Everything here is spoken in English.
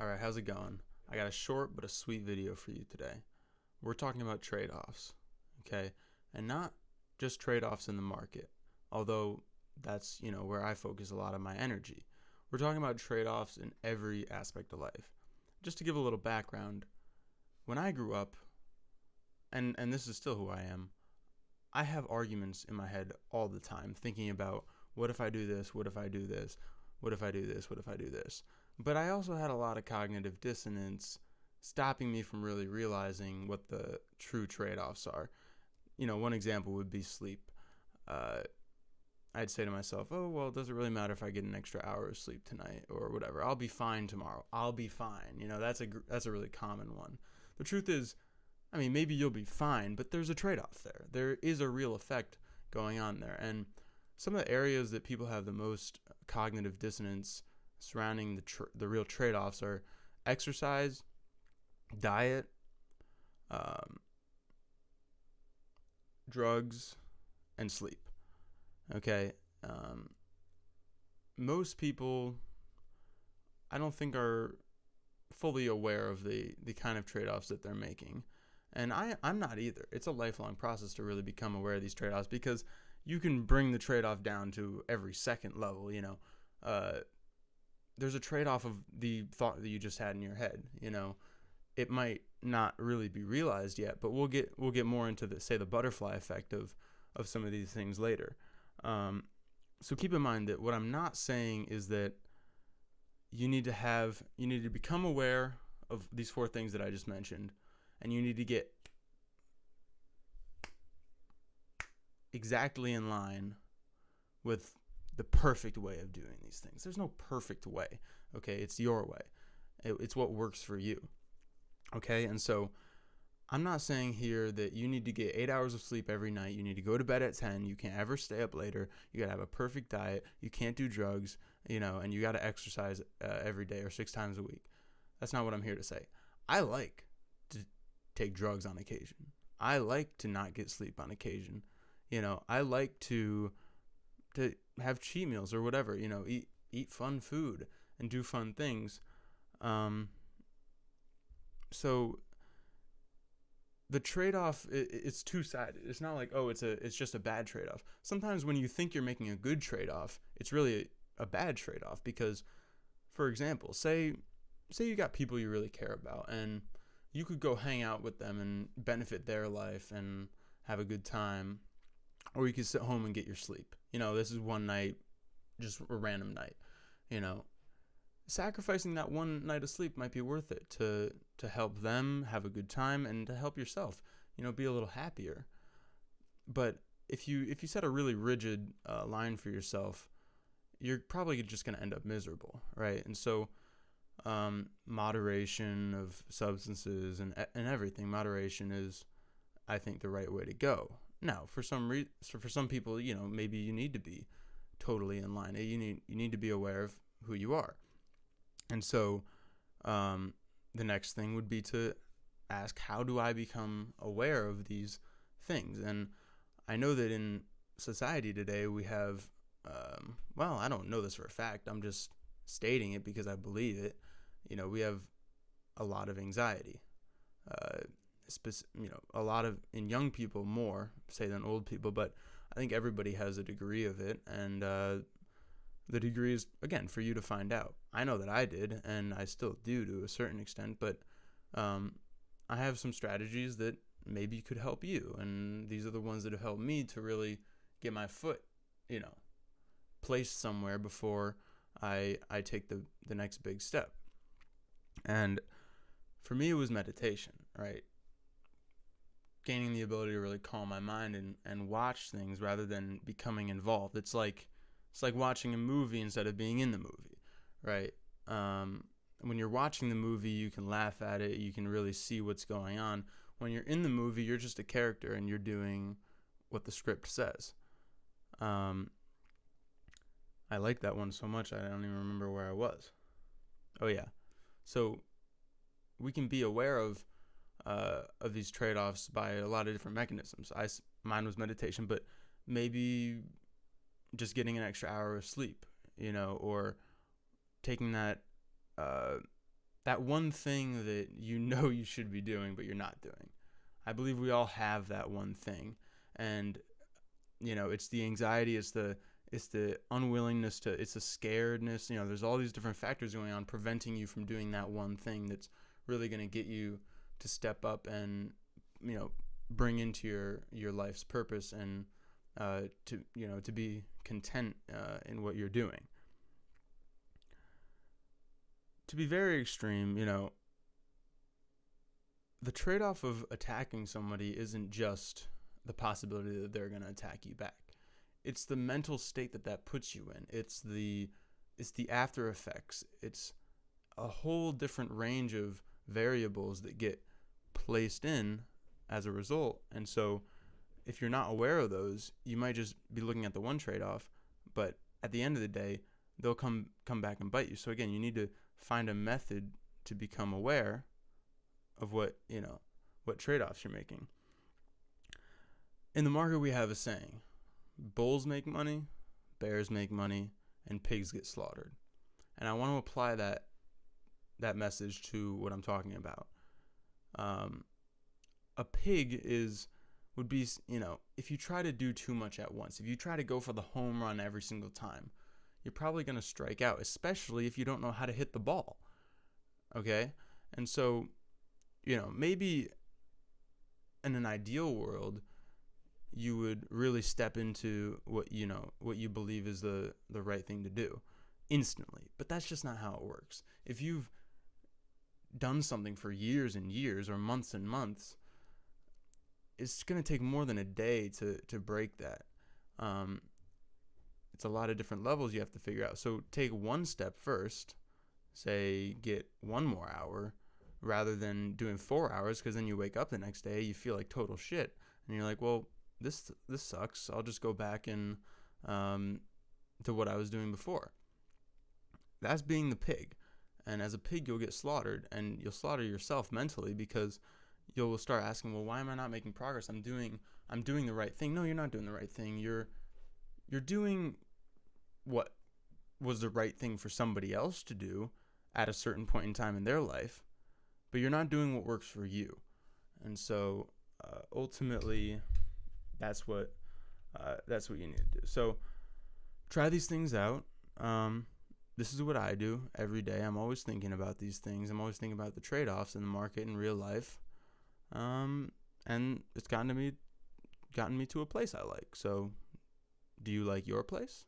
Alright, how's it going? I got a short but a sweet video for you today. We're talking about trade-offs, okay? And not just trade-offs in the market, although that's, where I focus a lot of my energy. We're talking about trade-offs in every aspect of life. Just to give a little background, when I grew up, and this is still who I am, I have arguments in my head all the time thinking about what if I do this, what if I do this, what if I do this, what if I do this. But I also had a lot of cognitive dissonance stopping me from really realizing what the true trade-offs are. One example would be sleep. Uh, I'd say to myself, oh, well, does it really matter if I get an extra hour of sleep tonight or whatever? I'll be fine tomorrow. I'll be fine. That's a really common one. The truth is, maybe you'll be fine, but there's a trade-off there. There is a real effect going on there. And some of the areas that people have the most cognitive dissonance surrounding the real trade-offs are exercise, diet, um, drugs, and sleep. Okay, most people, I don't think, are fully aware of the kind of trade-offs that they're making. And I'm not either. It's a lifelong process to really become aware of these trade-offs, because you can bring the trade-off down to every second level. There's a trade-off of the thought that you just had in your head. It might not really be realized yet, but we'll get more into the butterfly effect of some of these things later. So keep in mind that what I'm not saying is that you need to become aware of these four things that I just mentioned, and you need to get exactly in line with the perfect way of doing these things. There's no perfect way, okay? It's your way. It's what works for you, okay? And so I'm not saying here that you need to get 8 hours of sleep every night. You need to go to bed at 10. You can't ever stay up later. You got to have a perfect diet. You can't do drugs, and you got to exercise every day or 6 times a week. That's not what I'm here to say. I like to take drugs on occasion. I like to not get sleep on occasion. I like to have cheat meals or whatever, eat fun food and do fun things. So the trade-off, it's two-sided. It's not like, oh, it's just a bad trade-off. Sometimes when you think you're making a good trade-off, it's really a bad trade-off, because, for example, say you got people you really care about, and you could go hang out with them and benefit their life and have a good time, or you could sit home and get your sleep. This is one night, just a random night. Sacrificing that one night of sleep might be worth it to help them have a good time and to help yourself, be a little happier. But if you set a really rigid line for yourself, you're probably just going to end up miserable, right? And so moderation of substances and everything, moderation is, I think, the right way to go. Now, for some people, maybe you need to be totally in line. You need to be aware of who you are. And so the next thing would be to ask, how do I become aware of these things? And I know that in society today we have, I don't know this for a fact. I'm just stating it because I believe it. We have a lot of anxiety. A lot of, in young people more, say, than old people, but I think everybody has a degree of it, and the degree is, again, for you to find out. I know that I did, and I still do to a certain extent, but I have some strategies that maybe could help you, and these are the ones that have helped me to really get my foot, placed somewhere before I take the next big step. And for me, it was meditation, right? Gaining the ability to really calm my mind and watch things rather than becoming involved. It's like watching a movie instead of being in the movie, right? When you're watching the movie, you can laugh at it. You can really see what's going on. When you're in the movie, you're just a character and you're doing what the script says. I like that one so much I don't even remember where I was. Oh yeah, so we can be aware of these trade-offs by a lot of different mechanisms. Mine was meditation, but maybe just getting an extra hour of sleep, or taking that that one thing that you know you should be doing but you're not doing. I believe we all have that one thing, and it's the anxiety, it's the unwillingness to, it's the scaredness. There's all these different factors going on preventing you from doing that one thing that's really going to get you to step up and bring into your life's purpose, and to be content in what you're doing. To be very extreme, the trade-off of attacking somebody isn't just the possibility that they're going to attack you back. It's the mental state that puts you in. It's the after effects. It's a whole different range of variables that get placed in as a result. And so if you're not aware of those, you might just be looking at the one trade-off, but at the end of the day, they'll come back and bite you. So again, you need to find a method to become aware of what trade-offs you're making. In the market, we have a saying: bulls make money, bears make money, and pigs get slaughtered. And I want to apply that message to what I'm talking about. A pig would be, if you try to do too much at once, if you try to go for the home run every single time, you're probably going to strike out, especially if you don't know how to hit the ball. Okay? And so, maybe in an ideal world, you would really step into what you believe is the right thing to do instantly. But that's just not how it works. If you've done something for years and years, or months and months, it's going to take more than a day to break that. It's a lot of different levels you have to figure out. So take one step first, say get 1 more hour, rather than doing 4 hours, because then you wake up the next day, you feel like total shit, and you're like, well, this sucks. I'll just go back and to what I was doing before. That's being the pig. And as a pig, you'll get slaughtered, and you'll slaughter yourself mentally, because you'll start asking, well, why am I not making progress? I'm doing the right thing. No, you're not doing the right thing. You're doing what was the right thing for somebody else to do at a certain point in time in their life, but you're not doing what works for you. And so ultimately, that's what you need to do. So try these things out. This is what I do every day. I'm always thinking about these things. I'm always thinking about the trade-offs in the market in real life. And it's gotten me to a place I like. So do you like your place?